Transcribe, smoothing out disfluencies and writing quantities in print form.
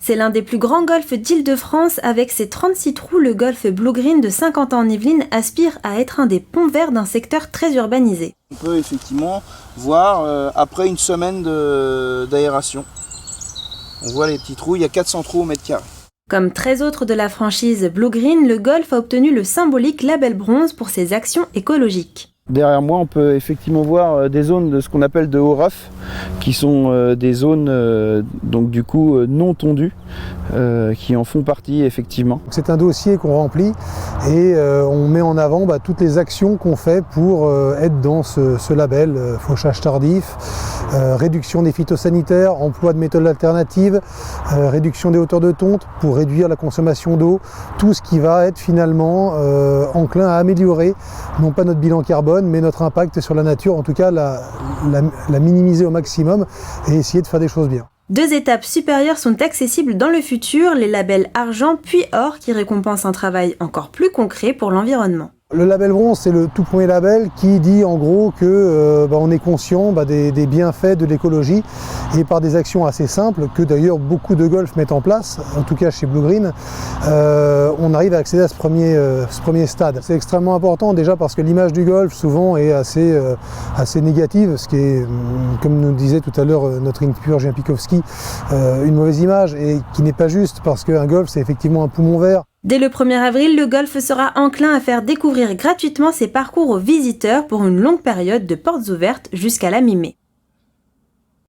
C'est l'un des plus grands golfs d'Île-de-France. Avec ses 36 trous, le golf Blue Green de Saint-Quentin-en-Yvelines aspire à être un des ponts verts d'un secteur très urbanisé. On peut effectivement voir après une semaine d'aération. On voit les petits trous, il y a 400 trous au mètre carré. Comme 13 autres de la franchise Blue Green, le golf a obtenu le symbolique label bronze pour ses actions écologiques. Derrière moi, on peut effectivement voir des zones de ce qu'on appelle de haut RAF, qui sont des zones donc du coup non tondues, qui en font partie effectivement. C'est un dossier qu'on remplit et on met en avant toutes les actions qu'on fait pour être dans ce label fauchage tardif, réduction des phytosanitaires, emploi de méthodes alternatives, réduction des hauteurs de tonte pour réduire la consommation d'eau, tout ce qui va être finalement enclin à améliorer non pas notre bilan carbone mais notre impact sur la nature, en tout cas la minimiser au maximum et essayer de faire des choses bien. 2 étapes supérieures sont accessibles dans le futur, les labels argent puis or qui récompensent un travail encore plus concret pour l'environnement. Le label bronze, c'est le tout premier label qui dit en gros que on est conscient des bienfaits de l'écologie et par des actions assez simples que d'ailleurs beaucoup de golfs mettent en place, en tout cas chez Blue Green, on arrive à accéder à ce premier stade. C'est extrêmement important déjà parce que l'image du golf souvent est assez négative, ce qui est, comme nous disait tout à l'heure notre interlocuteur Julien Pikowski, une mauvaise image et qui n'est pas juste parce qu'un golf c'est effectivement un poumon vert. Dès le 1er avril, le golf sera enclin à faire découvrir gratuitement ses parcours aux visiteurs pour une longue période de portes ouvertes jusqu'à la mi-mai.